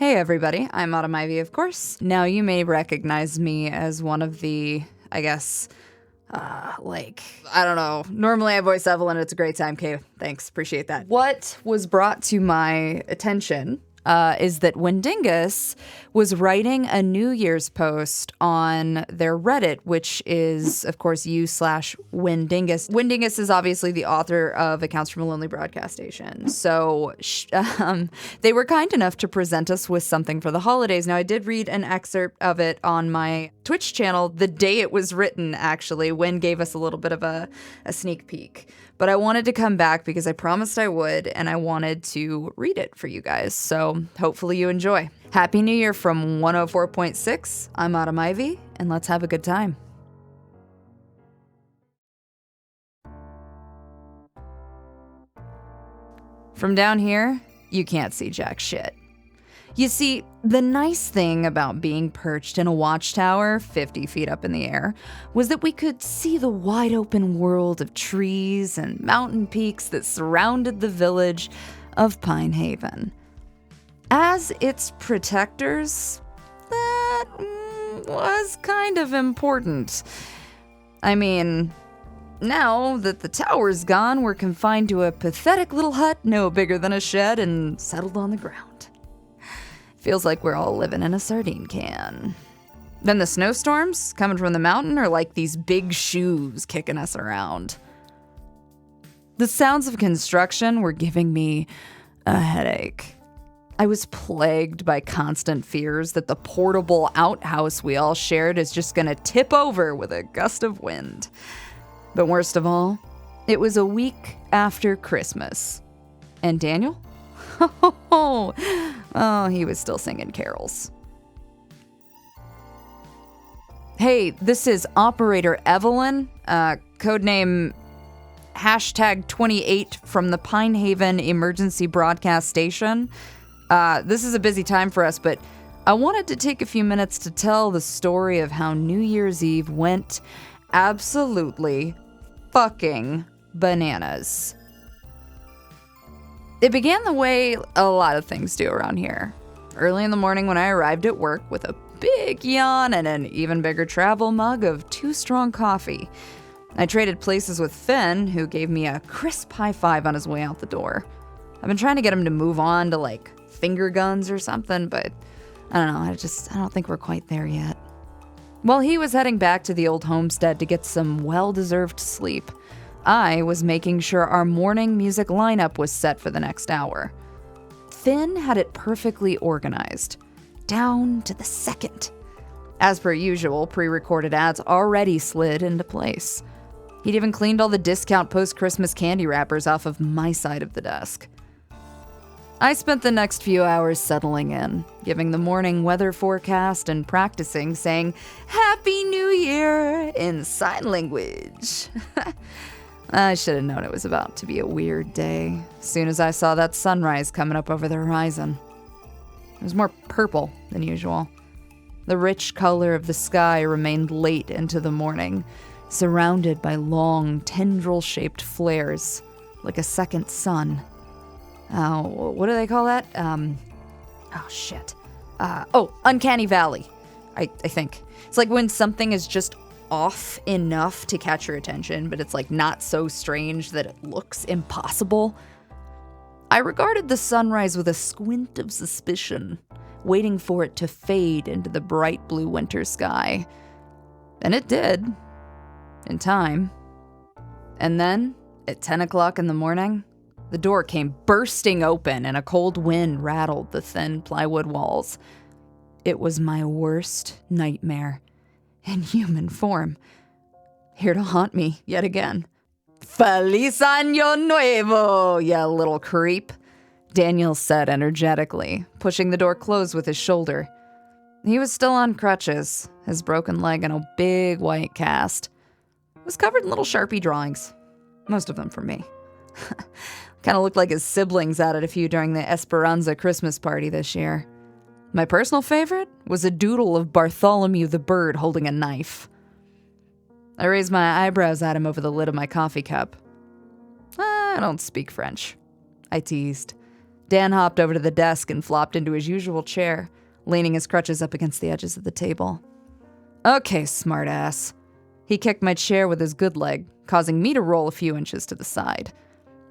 Hey everybody, I'm Autumn Ivy, of course. Now you may recognize me as one of the, I don't know. Normally I voice Evelyn, it's a great time, Kay. Thanks, appreciate that. What was brought to my attention is that Wendingus was writing a New Year's post on their Reddit, which is, of course, u/Wendingus. Wendingus is obviously the author of Accounts from a Lonely Broadcast Station. So they were kind enough to present us with something for the holidays. Now, I did read an excerpt of it on my Twitch channel the day it was written, actually. Wen gave us a little bit of a sneak peek. But I wanted to come back because I promised I would, and I wanted to read it for you guys. So hopefully you enjoy. Happy New Year from 104.6. I'm Autumn Ivy, and let's have a good time. From down here, you can't see jack shit. You see, the nice thing about being perched in a watchtower 50 feet up in the air was that we could see the wide open world of trees and mountain peaks that surrounded the village of Pine Haven. As its protectors, that was kind of important. I mean, now that the tower's gone, we're confined to a pathetic little hut no bigger than a shed and settled on the ground. Feels like we're all living in a sardine can. Then the snowstorms coming from the mountain are like these big shoes kicking us around. The sounds of construction were giving me a headache. I was plagued by constant fears that the portable outhouse we all shared is just gonna tip over with a gust of wind. But worst of all, it was a week after Christmas. And Daniel? Oh, he was still singing carols. Hey, this is Operator Evelyn, codename #28 from the Pine Haven Emergency Broadcast Station. This is a busy time for us, but I wanted to take a few minutes to tell the story of how New Year's Eve went absolutely fucking bananas. It began the way a lot of things do around here. Early in the morning when I arrived at work with a big yawn and an even bigger travel mug of Too Strong coffee. I traded places with Finn, who gave me a crisp high five on his way out the door. I've been trying to get him to move on to like finger guns or something, but I don't know, I don't think we're quite there yet. While he was heading back to the old homestead to get some well-deserved sleep, I was making sure our morning music lineup was set for the next hour. Finn had it perfectly organized, down to the second. As per usual, pre-recorded ads already slid into place. He'd even cleaned all the discount post-Christmas candy wrappers off of my side of the desk. I spent the next few hours settling in, giving the morning weather forecast and practicing saying, "Happy New Year" in sign language. I should have known it was about to be a weird day as soon as I saw that sunrise coming up over the horizon. It was more purple than usual. The rich color of the sky remained late into the morning, surrounded by long, tendril-shaped flares, like a second sun. What do they call that? Uncanny Valley, I think. It's like when something is just off enough to catch your attention, but it's like not so strange that it looks impossible. I regarded the sunrise with a squint of suspicion, waiting for it to fade into the bright blue winter sky. And it did. In time. And then, at 10 o'clock in the morning, the door came bursting open and a cold wind rattled the thin plywood walls. It was my worst nightmare in human form, here to haunt me yet again. "Feliz Año Nuevo, you little creep," Daniel said energetically, pushing the door closed with his shoulder. He was still on crutches, his broken leg in a big white cast. It was covered in little Sharpie drawings, most of them for me. Kind of looked like his siblings added a few during the Esperanza Christmas party this year. My personal favorite was a doodle of Bartholomew the bird holding a knife. I raised my eyebrows at him over the lid of my coffee cup. "I don't speak French," I teased, Dan hopped over to the desk and flopped into his usual chair, leaning his crutches up against the edges of the table. Okay, smartass. He kicked my chair with his good leg, causing me to roll a few inches to the side.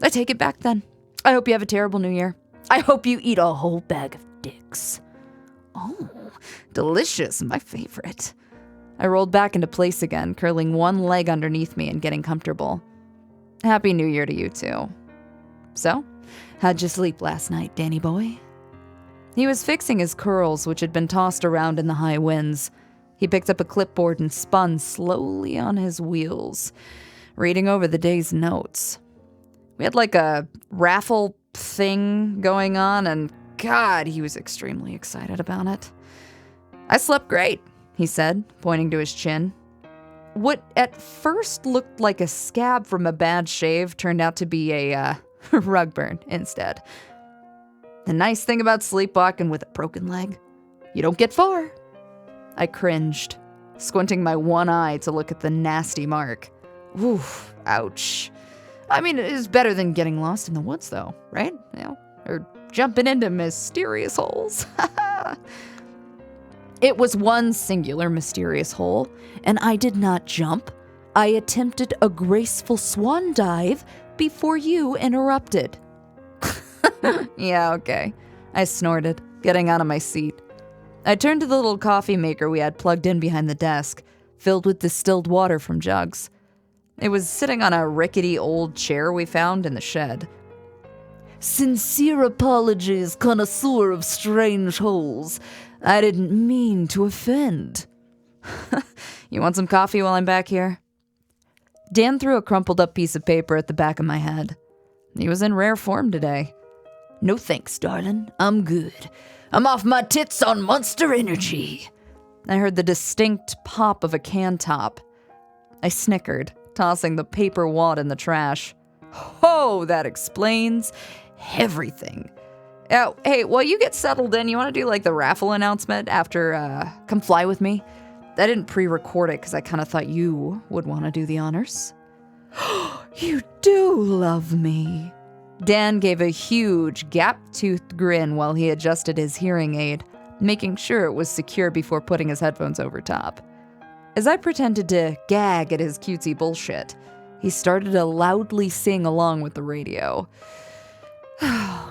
I take it back then. I hope you have a terrible New Year. I hope you eat a whole bag of dicks. Oh, delicious, my favorite. I rolled back into place again, curling one leg underneath me and getting comfortable. Happy New Year to you too. So, how'd you sleep last night, Danny boy? He was fixing his curls, which had been tossed around in the high winds. He picked up a clipboard and spun slowly on his wheels, reading over the day's notes. We had like a raffle thing going on, and God, he was extremely excited about it. I slept great, he said, pointing to his chin. What at first looked like a scab from a bad shave turned out to be a rug burn instead. The nice thing about sleepwalking with a broken leg, you don't get far. I cringed, squinting my one eye to look at the nasty mark. Oof, ouch. I mean, it is better than getting lost in the woods, though, right? You know, or jumping into mysterious holes. It was one singular mysterious hole, and I did not jump. I attempted a graceful swan dive before you interrupted. Yeah, okay. I snorted, getting out of my seat. I turned to the little coffee maker we had plugged in behind the desk, filled with distilled water from jugs. It was sitting on a rickety old chair we found in the shed. Sincere apologies, connoisseur of strange holes. I didn't mean to offend. You want some coffee while I'm back here? Dan threw a crumpled up piece of paper at the back of my head. He was in rare form today. No thanks, darling. I'm good. I'm off my tits on Monster Energy. I heard the distinct pop of a can top. I snickered, tossing the paper wad in the trash. Oh, that explains everything. Oh, hey, while you get settled in, you want to do like the raffle announcement after Come Fly With Me? I didn't pre-record it because I kind of thought you would want to do the honors. You do love me. Dan gave a huge, gap-toothed grin while he adjusted his hearing aid, making sure it was secure before putting his headphones over top. As I pretended to gag at his cutesy bullshit, he started to loudly sing along with the radio.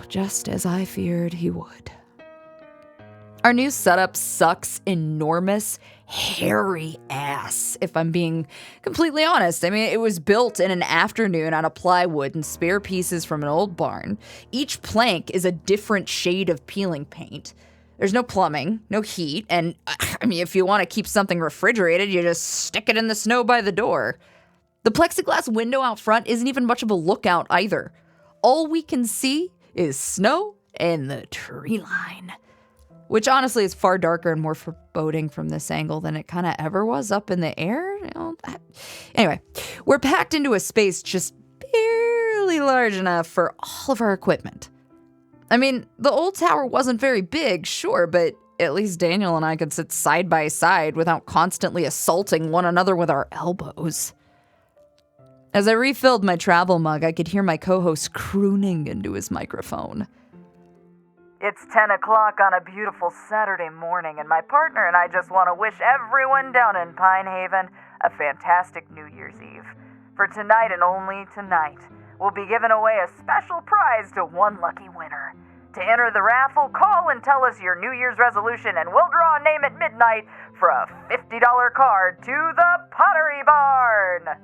Just as I feared he would. Our new setup sucks enormous, hairy ass, if I'm being completely honest. I mean, it was built in an afternoon out of plywood and spare pieces from an old barn. Each plank is a different shade of peeling paint. There's no plumbing, no heat, and I mean, if you want to keep something refrigerated, you just stick it in the snow by the door. The plexiglass window out front isn't even much of a lookout either. All we can see is snow and the tree line. Which honestly is far darker and more foreboding from this angle than it kind of ever was up in the air. You know, anyway, we're packed into a space just barely large enough for all of our equipment. I mean, the old tower wasn't very big, sure, but at least Daniel and I could sit side by side without constantly assaulting one another with our elbows. As I refilled my travel mug, I could hear my co-host crooning into his microphone. It's 10 o'clock on a beautiful Saturday morning, and my partner and I just want to wish everyone down in Pine Haven a fantastic New Year's Eve. For tonight and only tonight, we'll be giving away a special prize to one lucky winner. To enter the raffle, call and tell us your New Year's resolution, and we'll draw a name at midnight for a $50 card to the Pottery Barn.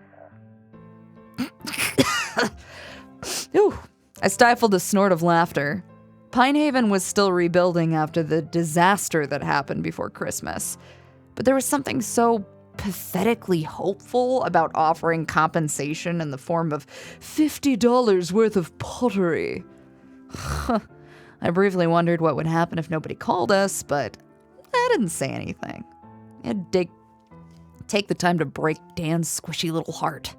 Ooh, I stifled a snort of laughter. Pine Haven was still rebuilding after the disaster that happened before Christmas, but there was something so pathetically hopeful about offering compensation in the form of $50 worth of pottery. I briefly wondered what would happen if nobody called us, but I didn't say anything. I had to take the time to break Dan's squishy little heart.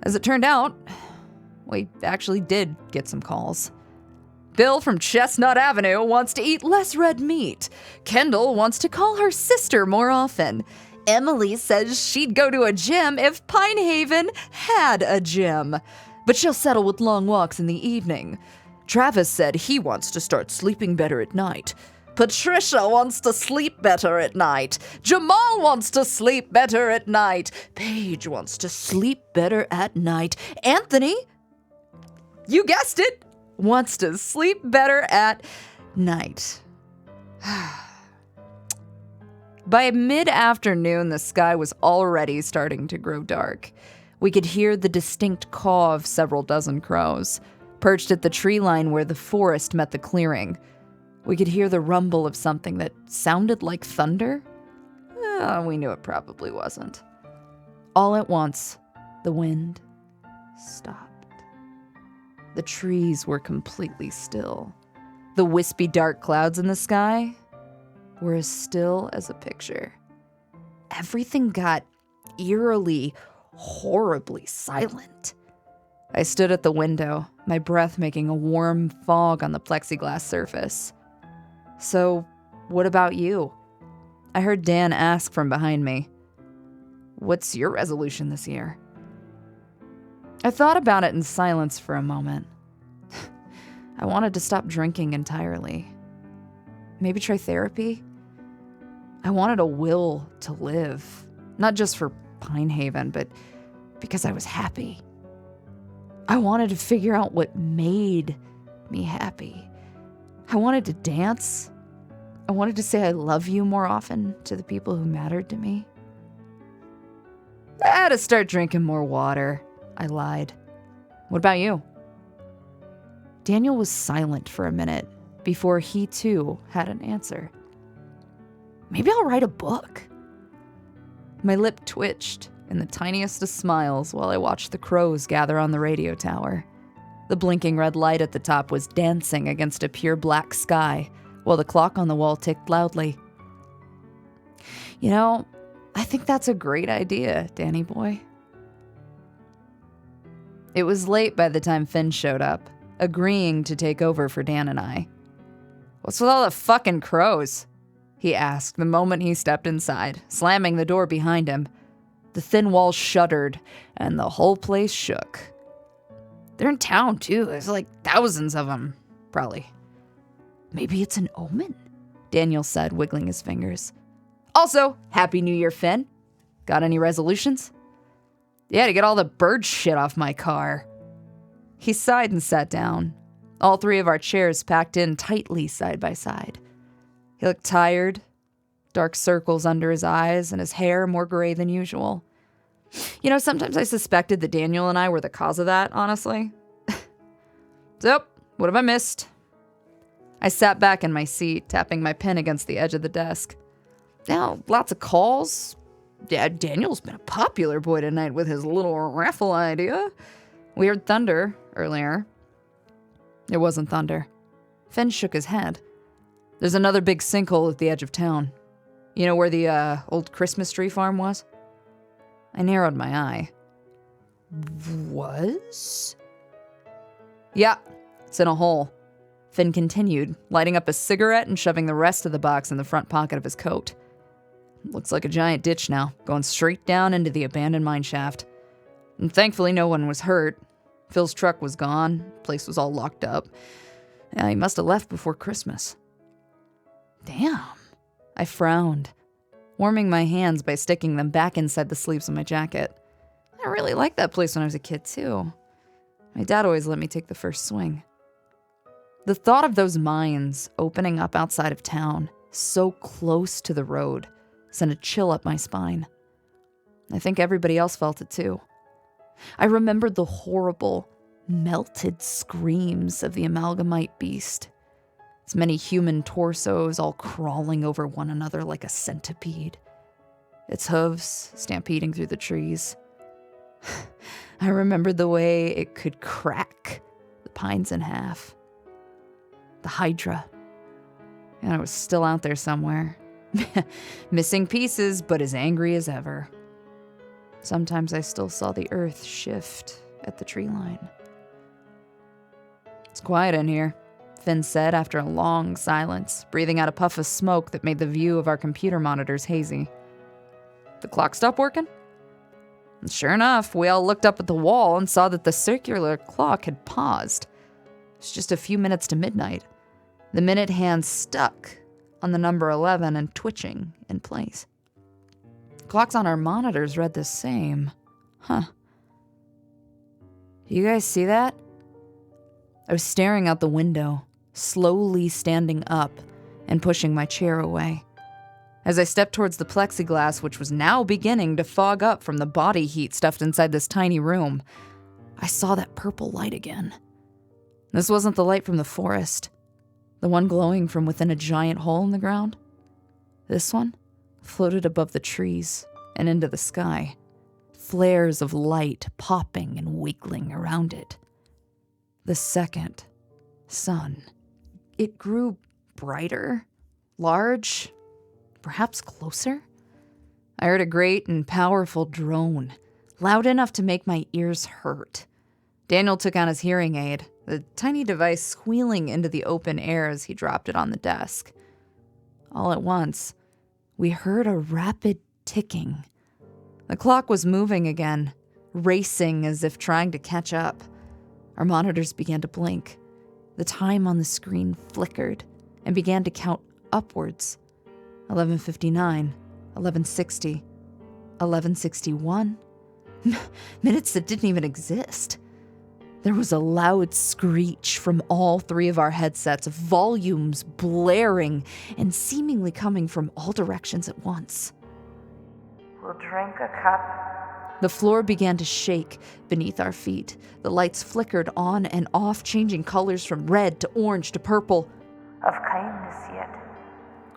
As it turned out, we actually did get some calls. Bill from Chestnut Avenue wants to eat less red meat. Kendall wants to call her sister more often. Emily says she'd go to a gym if Pine Haven had a gym, but she'll settle with long walks in the evening. Travis said he wants to start sleeping better at night. Patricia wants to sleep better at night. Jamal wants to sleep better at night. Paige wants to sleep better at night. Anthony, you guessed it, wants to sleep better at night. By mid-afternoon, the sky was already starting to grow dark. We could hear the distinct caw of several dozen crows, perched at the tree line where the forest met the clearing. We could hear the rumble of something that sounded like thunder. We knew it probably wasn't. All at once, the wind stopped. The trees were completely still. The wispy dark clouds in the sky were as still as a picture. Everything got eerily, horribly silent. I stood at the window, my breath making a warm fog on the plexiglass surface. So, what about you? I heard Dan ask from behind me. What's your resolution this year? I thought about it in silence for a moment. I wanted to stop drinking entirely. Maybe try therapy? I wanted a will to live, not just for Pine Haven, but because I was happy. I wanted to figure out what made me happy. I wanted to dance. I wanted to say I love you more often to the people who mattered to me. I had to start drinking more water, I lied. What about you? Daniel was silent for a minute before he too had an answer. Maybe I'll write a book. My lip twitched in the tiniest of smiles while I watched the crows gather on the radio tower. The blinking red light at the top was dancing against a pure black sky, while the clock on the wall ticked loudly. You know, I think that's a great idea, Danny boy. It was late by the time Finn showed up, agreeing to take over for Dan and I. What's with all the fucking crows? He asked the moment he stepped inside, slamming the door behind him. The thin walls shuddered, and the whole place shook. They're in town, too. There's like thousands of them, probably. Maybe it's an omen, Daniel said, wiggling his fingers. Also, Happy New Year, Finn. Got any resolutions? Yeah, to get all the bird shit off my car. He sighed and sat down, all three of our chairs packed in tightly side by side. He looked tired, dark circles under his eyes, and his hair more gray than usual. You know, sometimes I suspected that Daniel and I were the cause of that, honestly. So, what have I missed? I sat back in my seat, tapping my pen against the edge of the desk. Now, lots of calls. Yeah, Daniel's been a popular boy tonight with his little raffle idea. We heard thunder earlier. It wasn't thunder. Finn shook his head. There's another big sinkhole at the edge of town. You know where the old Christmas tree farm was? I narrowed my eye. Was? Yeah, it's in a hole. Finn continued, lighting up a cigarette and shoving the rest of the box in the front pocket of his coat. Looks like a giant ditch now, going straight down into the abandoned mine shaft. And thankfully no one was hurt. Phil's truck was gone, the place was all locked up. Yeah, he must have left before Christmas. Damn. I frowned, warming my hands by sticking them back inside the sleeves of my jacket. I really liked that place when I was a kid, too. My dad always let me take the first swing. The thought of those mines opening up outside of town, so close to the road, sent a chill up my spine. I think everybody else felt it, too. I remembered the horrible, melted screams of the amalgamite beast. Its many human torsos all crawling over one another like a centipede. Its hooves stampeding through the trees. I remembered the way it could crack the pines in half. The Hydra. And it was still out there somewhere. Missing pieces, but as angry as ever. Sometimes I still saw the earth shift at the tree line. It's quiet in here, Finn said after a long silence, breathing out a puff of smoke that made the view of our computer monitors hazy. The clock stopped working? And sure enough, we all looked up at the wall and saw that the circular clock had paused. was just a few minutes to midnight. The minute hand stuck on the number 11 and twitching in place. Clocks on our monitors read the same. Huh. Do you guys see that? I was staring out the window, slowly standing up and pushing my chair away. As I stepped towards the plexiglass, which was now beginning to fog up from the body heat stuffed inside this tiny room, I saw that purple light again. This wasn't the light from the forest, the one glowing from within a giant hole in the ground. This one floated above the trees and into the sky, flares of light popping and wiggling around it. The second sun. It grew brighter, large, perhaps closer. I heard a great and powerful drone, loud enough to make my ears hurt. Daniel took on his hearing aid, the tiny device squealing into the open air as he dropped it on the desk. All at once, we heard a rapid ticking. The clock was moving again, racing as if trying to catch up. Our monitors began to blink. The time on the screen flickered and began to count upwards. 11:59, 11:60, 11:61. Minutes that didn't even exist. There was a loud screech from all three of our headsets, volumes blaring and seemingly coming from all directions at once. We'll drink a cup. The floor began to shake beneath our feet. The lights flickered on and off, changing colors from red to orange to purple. Of kindness yet.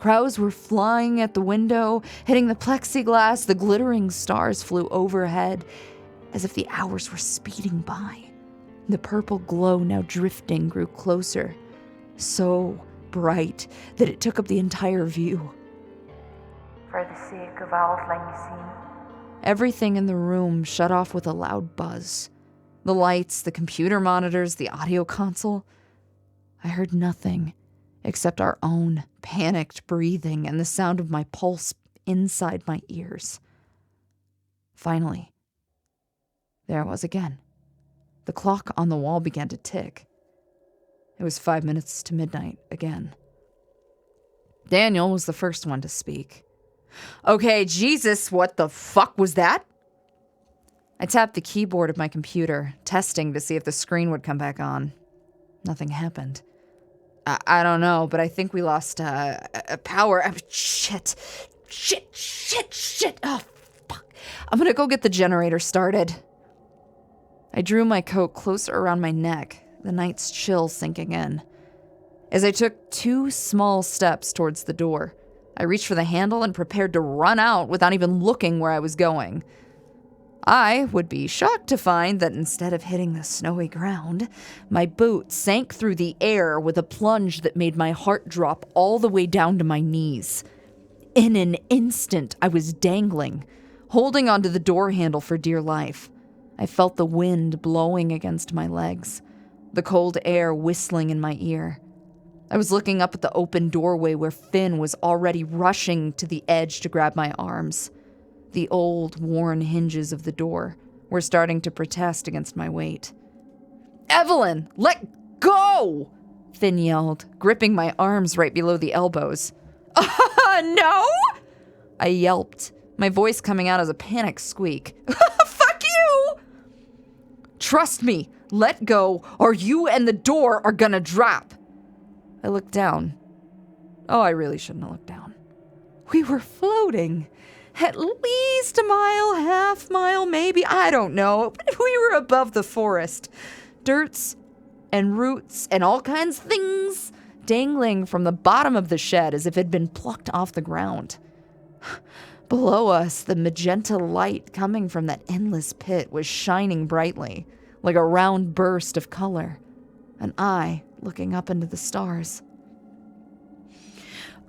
Crows were flying at the window, hitting the plexiglass. The glittering stars flew overhead, as if the hours were speeding by. The purple glow, now drifting, grew closer, so bright that it took up the entire view. For the sake of Auld Lang Syne. Everything in the room shut off with a loud buzz. The lights, the computer monitors, the audio console. I heard nothing except our own panicked breathing and the sound of my pulse inside my ears. Finally, there it was again. The clock on the wall began to tick. It was 5 minutes to midnight again. Daniel was the first one to speak. Okay, Jesus, what the fuck was that? I tapped the keyboard of my computer, testing to see if the screen would come back on. Nothing happened. I don't know, but I think we lost power. Shit. Oh, fuck. I'm gonna go get the generator started. I drew my coat closer around my neck, the night's chill sinking in. As I took 2 small steps towards the door, I reached for the handle and prepared to run out without even looking where I was going. I would be shocked to find that instead of hitting the snowy ground, my boot sank through the air with a plunge that made my heart drop all the way down to my knees. In an instant, I was dangling, holding onto the door handle for dear life. I felt the wind blowing against my legs, the cold air whistling in my ear. I was looking up at the open doorway where Finn was already rushing to the edge to grab my arms. The old, worn hinges of the door were starting to protest against my weight. "Evelyn, let go!" Finn yelled, gripping my arms right below the elbows. No! I yelped, my voice coming out as a panicked squeak. Fuck you! Trust me, let go, or you and the door are gonna drop. I looked down. Oh, I really shouldn't have looked down. We were floating. At least a mile, half mile, maybe, I don't know. But we were above the forest. Dirts and roots and all kinds of things dangling from the bottom of the shed as if it had been plucked off the ground. Below us, the magenta light coming from that endless pit was shining brightly, like a round burst of color. An eye looking up into the stars.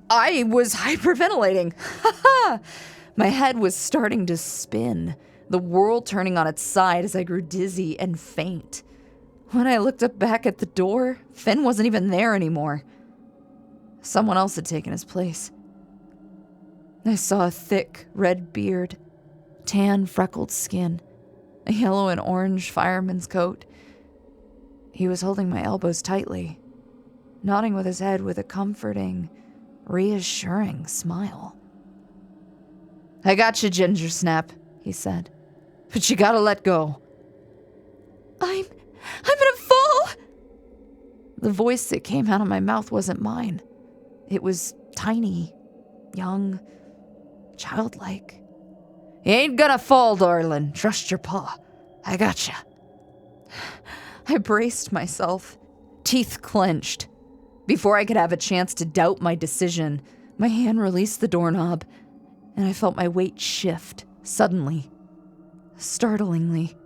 I was hyperventilating. My head was starting to spin, the world turning on its side as I grew dizzy and faint. When I looked up back at the door, Finn wasn't even there anymore. Someone else had taken his place. I saw a thick red beard, tan freckled skin, a yellow and orange fireman's coat. He was holding my elbows tightly, nodding with his head with a comforting, reassuring smile. "I got you, Ginger Snap," he said. "But you gotta let go." I'm gonna fall! The voice that came out of my mouth wasn't mine. It was tiny, young, childlike. "You ain't gonna fall, darling. Trust your paw. I gotcha." I braced myself, teeth clenched. Before I could have a chance to doubt my decision, my hand released the doorknob, and I felt my weight shift suddenly, startlingly.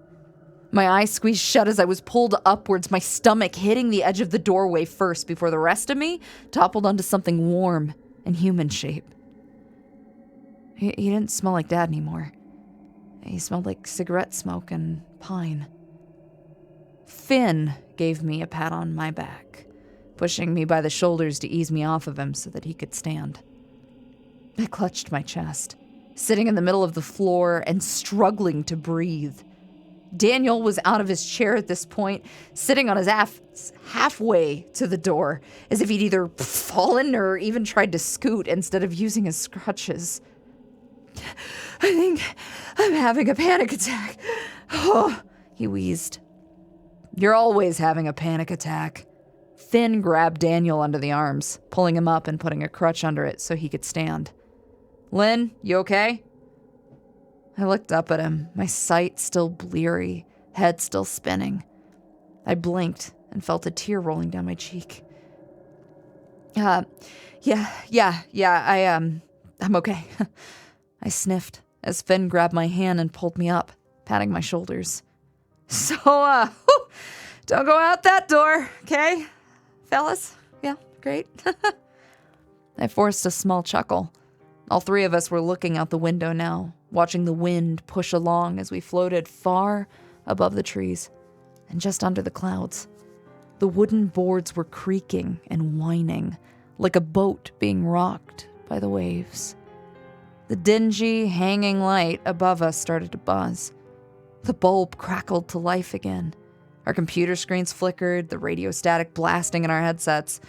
My eyes squeezed shut as I was pulled upwards, my stomach hitting the edge of the doorway first before the rest of me toppled onto something warm and human shape. He didn't smell like Dad anymore. He smelled like cigarette smoke and pine. Finn gave me a pat on my back, pushing me by the shoulders to ease me off of him so that he could stand. I clutched my chest, sitting in the middle of the floor and struggling to breathe. Daniel was out of his chair at this point, sitting on his halfway to the door, as if he'd either fallen or even tried to scoot instead of using his crutches. "I think I'm having a panic attack." "Oh," he wheezed. "You're always having a panic attack." Finn grabbed Daniel under the arms, pulling him up and putting a crutch under it so he could stand. "Lynn, you okay?" I looked up at him, my sight still bleary, head still spinning. I blinked and felt a tear rolling down my cheek. Yeah, I'm okay." I sniffed as Finn grabbed my hand and pulled me up, patting my shoulders. "So, don't go out that door, okay, fellas? Yeah, great." I forced a small chuckle. All three of us were looking out the window now, watching the wind push along as we floated far above the trees and just under the clouds. The wooden boards were creaking and whining, like a boat being rocked by the waves. The dingy, hanging light above us started to buzz. The bulb crackled to life again. Our computer screens flickered, the radio static blasting in our headsets.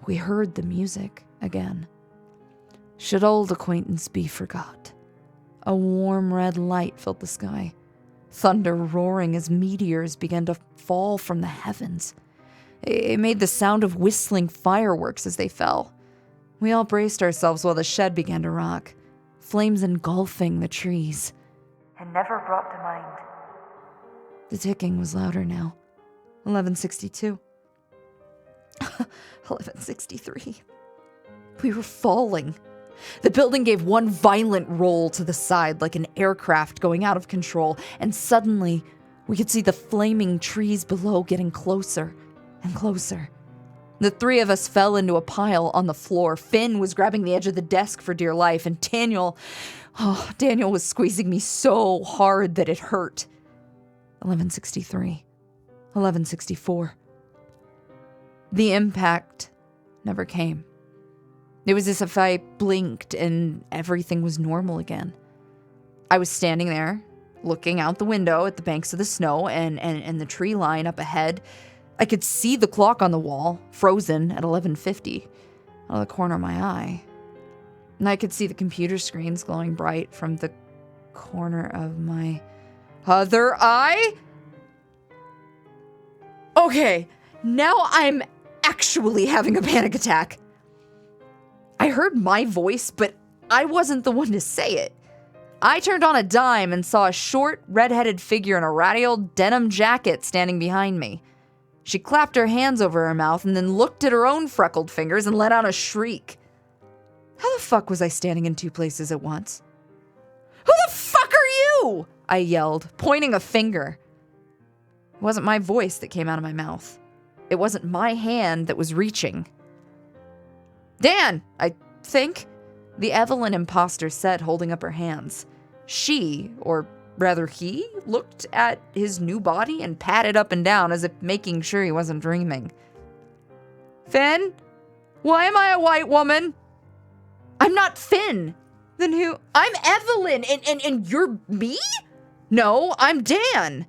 We heard the music again. Should old acquaintance be forgot? A warm red light filled the sky, thunder roaring as meteors began to fall from the heavens. It made the sound of whistling fireworks as they fell. We all braced ourselves while the shed began to rock, flames engulfing the trees. And never brought to mind. The ticking was louder now. 11:62. 11:63. We were falling. The building gave one violent roll to the side like an aircraft going out of control, and suddenly we could see the flaming trees below getting closer and closer. The three of us fell into a pile on the floor. Finn was grabbing the edge of the desk for dear life, and Daniel was squeezing me so hard that it hurt. 11:63. 11:64. The impact never came. It was as if I blinked and everything was normal again. I was standing there, looking out the window at the banks of the snow and the tree line up ahead. I could see the clock on the wall, frozen at 11:50, out of the corner of my eye. And I could see the computer screens glowing bright from the corner of my other eye. Okay, now I'm actually having a panic attack. I heard my voice, but I wasn't the one to say it. I turned on a dime and saw a short, red-headed figure in a ratty old denim jacket standing behind me. She clapped her hands over her mouth and then looked at her own freckled fingers and let out a shriek. How the fuck was I standing in two places at once? "Who the fuck are you?" I yelled, pointing a finger. It wasn't my voice that came out of my mouth. It wasn't my hand that was reaching. "Dan, I think," the Evelyn imposter said, holding up her hands. She, or rather he, looked at his new body and patted up and down as if making sure he wasn't dreaming. "Finn? Why am I a white woman?" "I'm not Finn." "Then who?" "I'm Evelyn, and you're me?" "No, I'm Dan."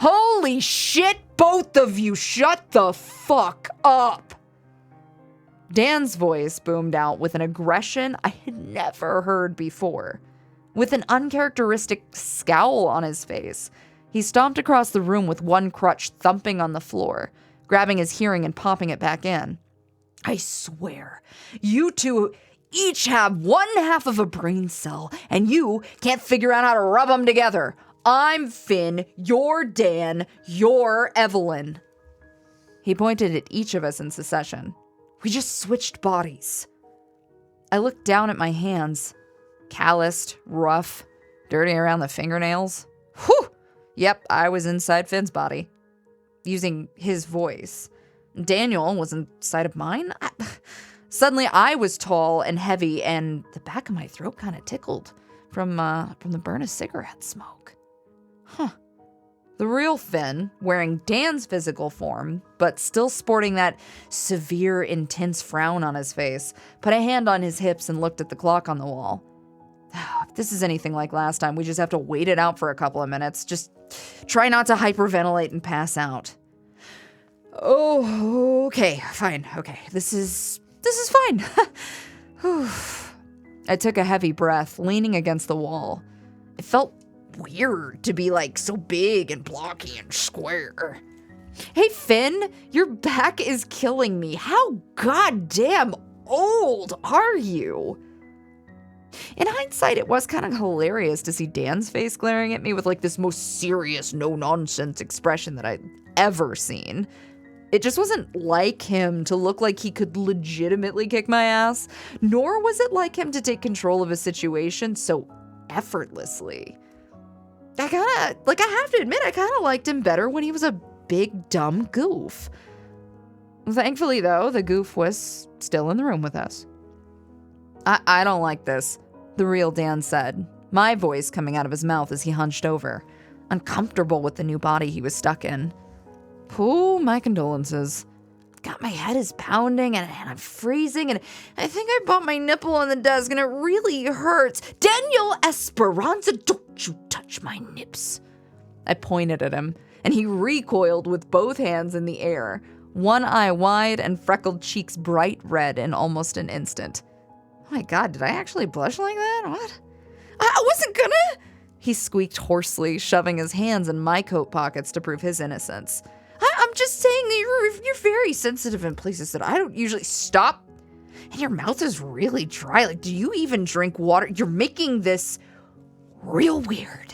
Holy shit, both of you, shut the fuck up. Dan's voice boomed out with an aggression I had never heard before. With an uncharacteristic scowl on his face, he stomped across the room with one crutch thumping on the floor, grabbing his hearing and popping it back in. I swear, you two each have one half of a brain cell, and you can't figure out how to rub them together. I'm Finn, you're Dan, you're Evelyn. He pointed at each of us in succession. We just switched bodies. I looked down at my hands. Calloused, rough, dirty around the fingernails. Whew! Yep, I was inside Finn's body. Using his voice. Daniel was inside of mine. Suddenly I was tall and heavy, and the back of my throat kind of tickled from the burn of cigarette smoke. Huh. The real Finn, wearing Dan's physical form, but still sporting that severe, intense frown on his face, put a hand on his hips and looked at the clock on the wall. If this is anything like last time, we just have to wait it out for a couple of minutes. Just try not to hyperventilate and pass out. Oh, okay, fine. Okay, this is fine. I took a heavy breath, leaning against the wall. It felt weird to be like so big and blocky and square. Hey, Finn, your back is killing me. How goddamn old are you? In hindsight, it was kind of hilarious to see Dan's face glaring at me with like this most serious, no-nonsense expression that I'd ever seen. It just wasn't like him to look like he could legitimately kick my ass, nor was it like him to take control of a situation so effortlessly. I have to admit, I kind of liked him better when he was a big, dumb goof. Thankfully, though, the goof was still in the room with us. I don't like this, the real Dan said, my voice coming out of his mouth as he hunched over, uncomfortable with the new body he was stuck in. Oh, my condolences. God, my head is pounding and I'm freezing, and I think I bumped my nipple on the desk and it really hurts. Daniel Esperanza, don't you touch my nips. I pointed at him, and he recoiled with both hands in the air, one eye wide and freckled cheeks bright red in almost an instant. Oh my God, did I actually blush like that? What? I wasn't gonna... He squeaked hoarsely, shoving his hands in my coat pockets to prove his innocence. I'm just saying that you're very sensitive in places that I don't usually stop. And your mouth is really dry. Like, do you even drink water? You're making this real weird.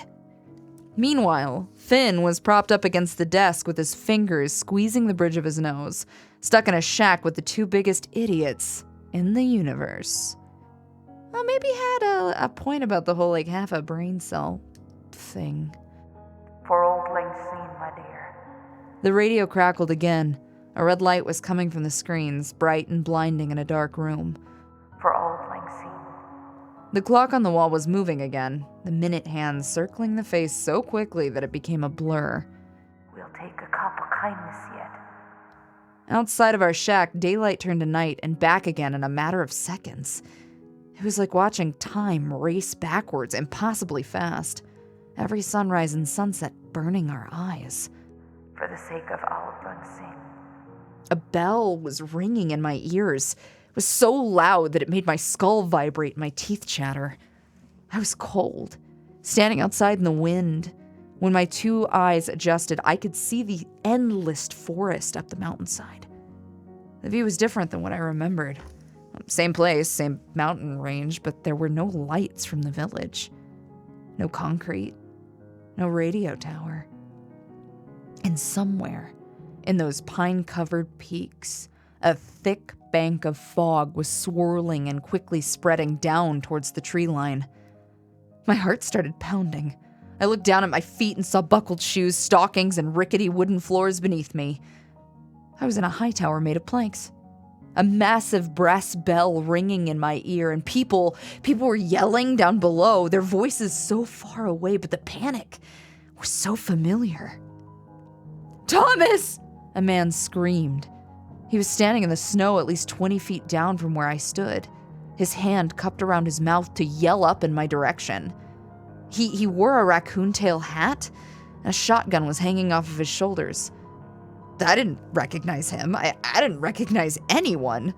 Meanwhile, Finn was propped up against the desk with his fingers squeezing the bridge of his nose, stuck in a shack with the two biggest idiots in the universe. Well, maybe he had a point about the whole, like, half a brain cell thing. For old lang syne, my dear. The radio crackled again. A red light was coming from the screens, bright and blinding in a dark room. For old lang syne. The clock on the wall was moving again, the minute hands circling the face so quickly that it became a blur. We'll take a cup of kindness yet. Outside of our shack, daylight turned to night and back again in a matter of seconds. It was like watching time race backwards impossibly fast. Every sunrise and sunset burning our eyes. For the sake of old lang syne. A bell was ringing in my ears. It was so loud that it made my skull vibrate and my teeth chatter. I was cold, standing outside in the wind. When my two eyes adjusted, I could see the endless forest up the mountainside. The view was different than what I remembered. Same place, same mountain range, but there were no lights from the village. No concrete, no radio tower. And somewhere, in those pine-covered peaks, a thick bank of fog was swirling and quickly spreading down towards the tree line. My heart started pounding. I looked down at my feet and saw buckled shoes, stockings, and rickety wooden floors beneath me. I was in a high tower made of planks. A massive brass bell ringing in my ear, and people were yelling down below, their voices so far away, but the panic was so familiar. "Thomas!" a man screamed. He was standing in the snow at least 20 feet down from where I stood, his hand cupped around his mouth to yell up in my direction. He wore a raccoon tail hat, A shotgun was hanging off of his shoulders. I didn't recognize him. I didn't recognize anyone.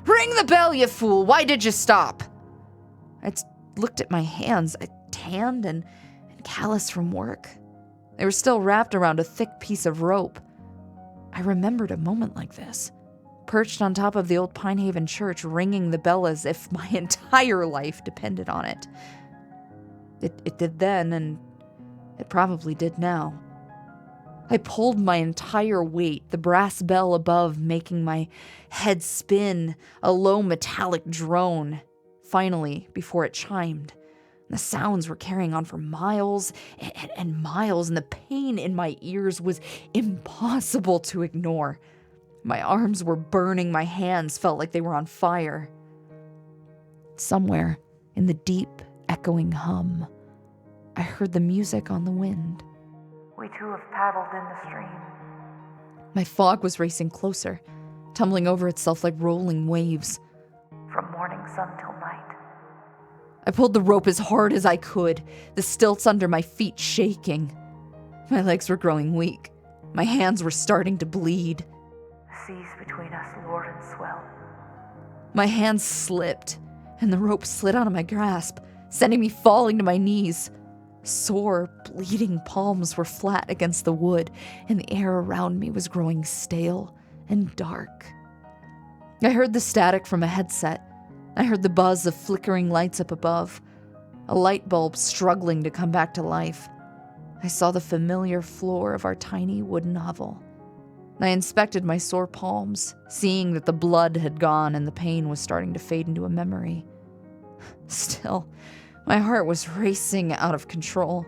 "Ring the bell, you fool! Why did you stop?" I looked at my hands, tanned and calloused from work. They were still wrapped around a thick piece of rope. I remembered a moment like this, perched on top of the old Pinehaven church, ringing the bell as if my entire life depended on it. It did then, and it probably did now. I pulled my entire weight, the brass bell above making my head spin, a low metallic drone. Finally, before it chimed, the sounds were carrying on for miles and miles, and the pain in my ears was impossible to ignore. My arms were burning, my hands felt like they were on fire. Somewhere in the deep, echoing hum, I heard the music on the wind. We too have paddled in the stream. My fog was racing closer, tumbling over itself like rolling waves. From morning sun till night. I pulled the rope as hard as I could, the stilts under my feet shaking. My legs were growing weak. My hands were starting to bleed. The seas between us lured and swelled. My hands slipped, and the rope slid out of my grasp, sending me falling to my knees. Sore, bleeding palms were flat against the wood, and the air around me was growing stale and dark. I heard the static from a headset. I heard the buzz of flickering lights up above, a light bulb struggling to come back to life. I saw the familiar floor of our tiny wooden hovel. I inspected my sore palms, seeing that the blood had gone and the pain was starting to fade into a memory. Still, my heart was racing out of control.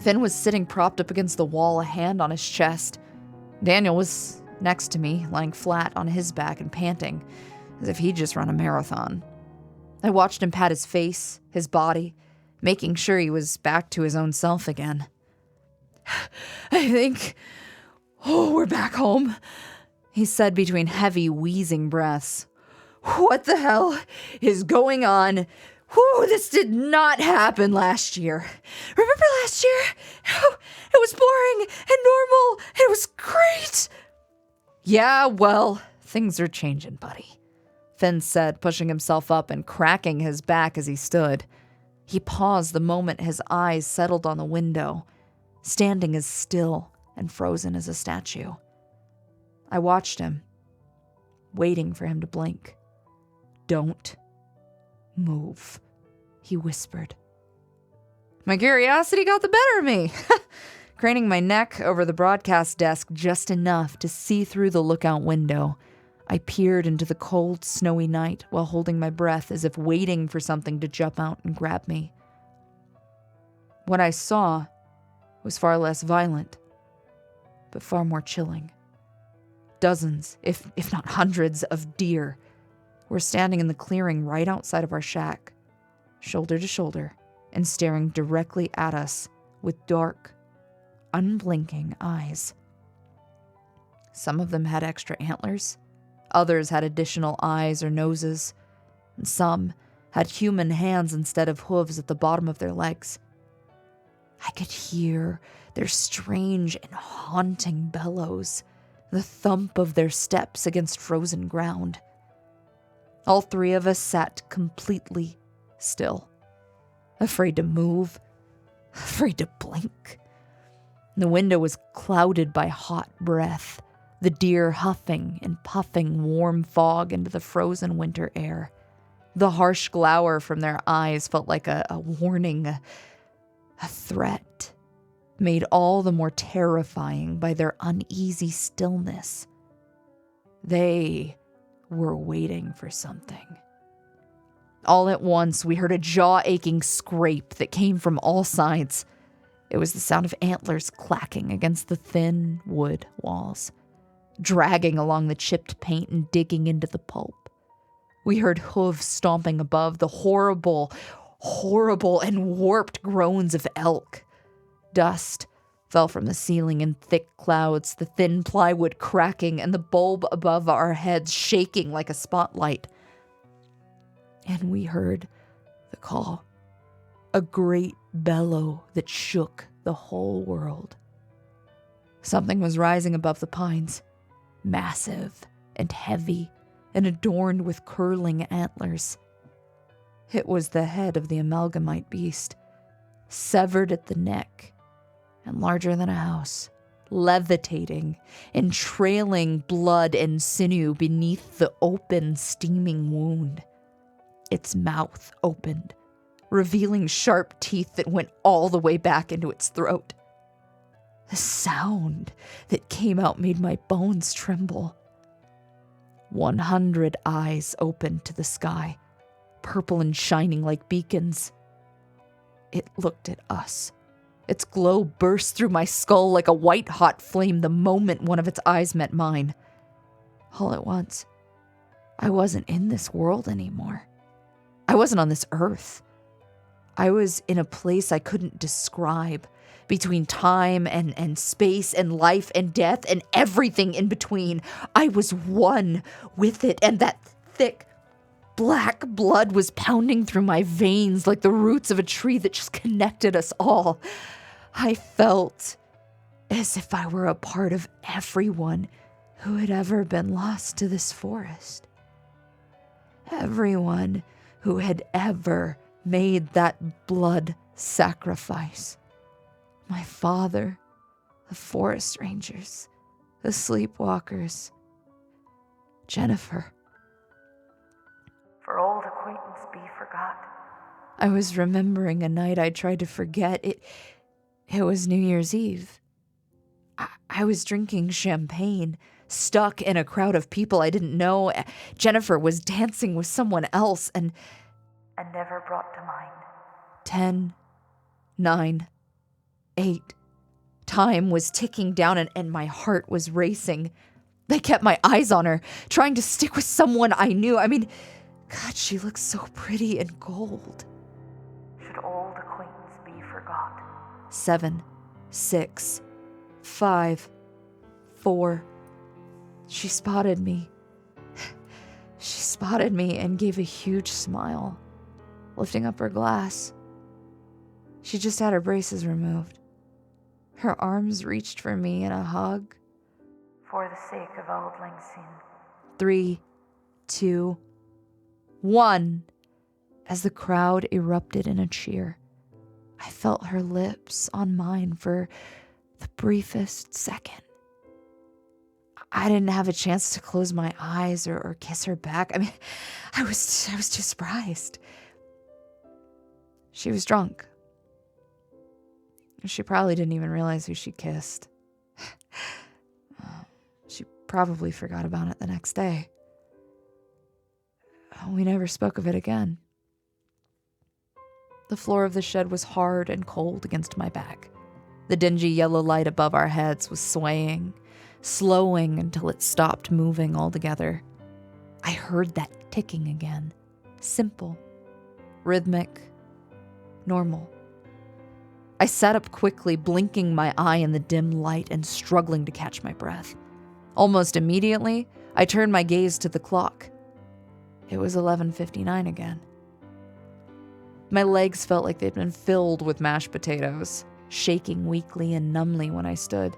Finn was sitting propped up against the wall, a hand on his chest. Daniel was next to me, lying flat on his back and panting, as if he'd just run a marathon. I watched him pat his face, his body, making sure he was back to his own self again. "I think, we're back home," he said between heavy, wheezing breaths. "What the hell is going on? This did not happen last year. Remember last year? It was boring and normal. It was great." "Yeah, well, things are changing, buddy," Finn said, pushing himself up and cracking his back as he stood. He paused the moment his eyes settled on the window, standing as still and frozen as a statue. I watched him, waiting for him to blink. "Don't move," he whispered. My curiosity got the better of me. Craning my neck over the broadcast desk just enough to see through the lookout window, I peered into the cold, snowy night while holding my breath as if waiting for something to jump out and grab me. What I saw was far less violent, but far more chilling. Dozens, if not hundreds, of deer were standing in the clearing right outside of our shack, shoulder to shoulder, and staring directly at us with dark, unblinking eyes. Some of them had extra antlers, others had additional eyes or noses, and some had human hands instead of hooves at the bottom of their legs. I could hear their strange and haunting bellows, the thump of their steps against frozen ground. All three of us sat completely still, afraid to move, afraid to blink. The window was clouded by hot breath, the deer huffing and puffing warm fog into the frozen winter air. The harsh glower from their eyes felt like a warning, a threat, made all the more terrifying by their uneasy stillness. They were waiting for something. All at once, we heard a jaw-aching scrape that came from all sides. It was the sound of antlers clacking against the thin wood walls, dragging along the chipped paint and digging into the pulp. We heard hooves stomping above, the horrible, horrible and warped groans of elk. Dust fell from the ceiling in thick clouds, the thin plywood cracking and the bulb above our heads shaking like a spotlight. And we heard the call, a great bellow that shook the whole world. Something was rising above the pines, massive and heavy and adorned with curling antlers. It was the head of the amalgamite beast, severed at the neck and larger than a house, levitating and trailing blood and sinew beneath the open, steaming wound. Its mouth opened, revealing sharp teeth that went all the way back into its throat. The sound that came out made my bones tremble. 100 eyes opened to the sky, purple and shining like beacons. It looked at us. Its glow burst through my skull like a white-hot flame the moment one of its eyes met mine. All at once, I wasn't in this world anymore. I wasn't on this earth. I was in a place I couldn't describe, between time and space and life and death and everything in between. I was one with it, and that thick, black blood was pounding through my veins like the roots of a tree that just connected us all. I felt as if I were a part of everyone who had ever been lost to this forest. Everyone who had ever made that blood sacrifice. My father, the forest rangers, the sleepwalkers, Jennifer. For old acquaintance be forgot. I was remembering a night I tried to forget. It was New Year's Eve. I was drinking champagne, stuck in a crowd of people I didn't know. Jennifer was dancing with someone else, and never brought to mind. 10, 9, 8. Time was ticking down, and my heart was racing. I kept my eyes on her, trying to stick with someone I knew. I mean, God, she looks so pretty in gold. Should old acquaintance be forgot? 7, 6, 5, 4. She spotted me. She spotted me and gave a huge smile, lifting up her glass. She just had her braces removed. Her arms reached for me in a hug. For the sake of auld lang syne. 3, 2, 1. As the crowd erupted in a cheer, I felt her lips on mine for the briefest second. I didn't have a chance to close my eyes or kiss her back. I mean, I was too surprised. She was drunk. She probably didn't even realize who she kissed. She probably forgot about it the next day. We never spoke of it again. The floor of the shed was hard and cold against my back. The dingy yellow light above our heads was swaying, slowing until it stopped moving altogether. I heard that ticking again. Simple, rhythmic, normal. I sat up quickly, blinking my eye in the dim light and struggling to catch my breath. Almost immediately, I turned my gaze to the clock. It was 11:59 again. My legs felt like they'd been filled with mashed potatoes, shaking weakly and numbly when I stood.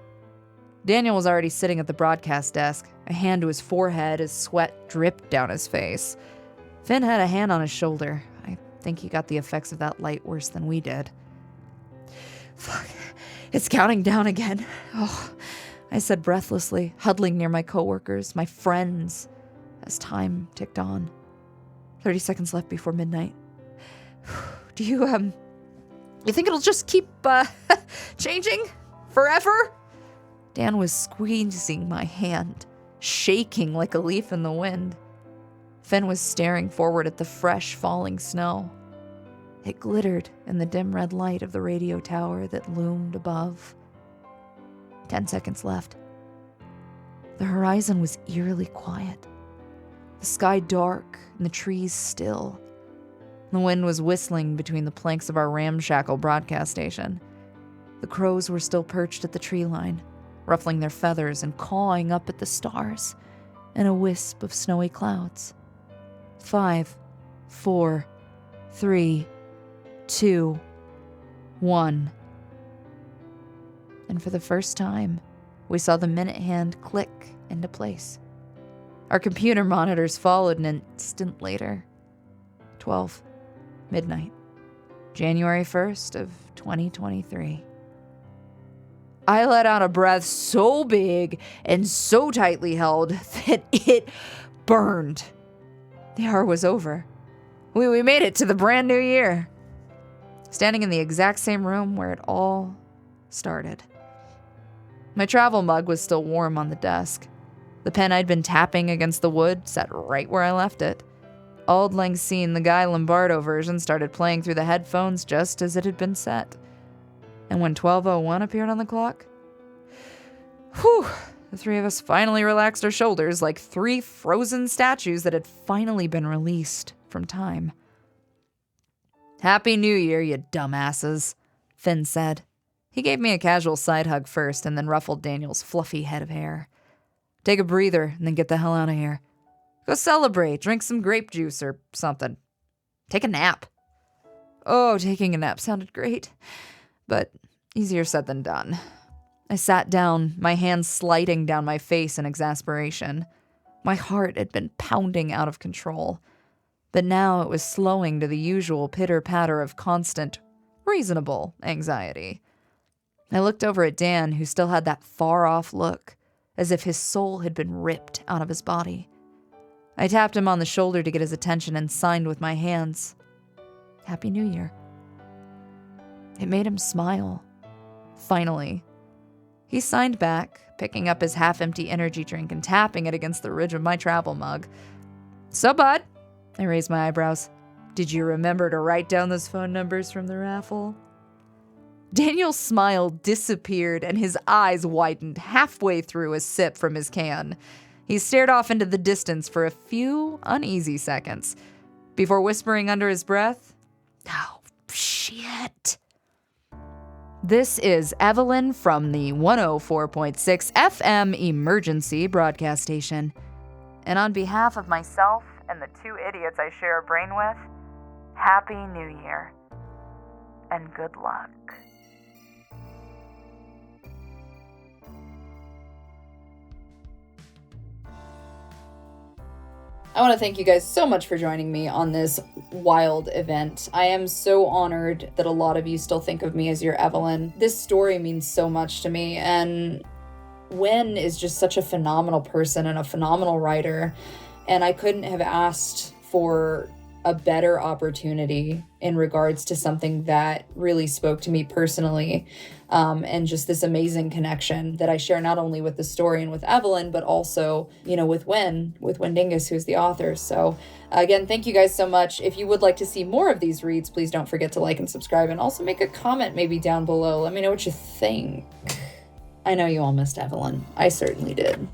Daniel was already sitting at the broadcast desk, a hand to his forehead as sweat dripped down his face. Finn had a hand on his shoulder. I think he got the effects of that light worse than we did. Fuck, it's counting down again. Oh, I said breathlessly, huddling near my coworkers, my friends, as time ticked on. 30 seconds left before midnight. Do you think it'll just keep, changing forever? Dan was squeezing my hand, shaking like a leaf in the wind. Finn was staring forward at the fresh falling snow. It glittered in the dim red light of the radio tower that loomed above. 10 seconds left. The horizon was eerily quiet. The sky dark and the trees still. The wind was whistling between the planks of our ramshackle broadcast station. The crows were still perched at the tree line, ruffling their feathers and cawing up at the stars in a wisp of snowy clouds. 5, 4, 3, 2, 1. And for the first time, we saw the minute hand click into place. Our computer monitors followed an instant later. 12 midnight, January 1st of 2023. I let out a breath so big and so tightly held that it burned. The hour was over. We made it to the brand new year. Standing in the exact same room where it all started. My travel mug was still warm on the desk. The pen I'd been tapping against the wood sat right where I left it. Auld Lang Syne, the Guy Lombardo version, started playing through the headphones just as it had been set. And when 12:01 appeared on the clock, the three of us finally relaxed our shoulders like three frozen statues that had finally been released from time. "Happy New Year, you dumbasses," Finn said. He gave me a casual side hug first and then ruffled Daniel's fluffy head of hair. "Take a breather and then get the hell out of here. Go celebrate, drink some grape juice or something. Take a nap." Oh, taking a nap sounded great, but easier said than done. I sat down, my hands sliding down my face in exasperation. My heart had been pounding out of control, but now it was slowing to the usual pitter-patter of constant, reasonable anxiety. I looked over at Dan, who still had that far-off look, as if his soul had been ripped out of his body. I tapped him on the shoulder to get his attention and signed with my hands, "Happy New Year." It made him smile. Finally. He signed back, picking up his half-empty energy drink and tapping it against the ridge of my travel mug. "So, bud," I raised my eyebrows, "did you remember to write down those phone numbers from the raffle?" Daniel's smile disappeared and his eyes widened halfway through a sip from his can. He stared off into the distance for a few uneasy seconds before whispering under his breath, "Oh, shit." This is Evelyn from the 104.6 FM Emergency Broadcast Station. And on behalf of myself and the two idiots I share a brain with, Happy New Year. And good luck. I want to thank you guys so much for joining me on this wild event. I am so honored that a lot of you still think of me as your Evelyn. This story means so much to me, and Wen is just such a phenomenal person and a phenomenal writer, and I couldn't have asked for a better opportunity in regards to something that really spoke to me personally, and just this amazing connection that I share not only with the story and with Evelyn, but also, with Wendingus, who's the author. So again, thank you guys so much. If you would like to see more of these reads, please don't forget to like and subscribe, and also make a comment maybe down below. Let me know what you think. I know you all missed Evelyn. I certainly did.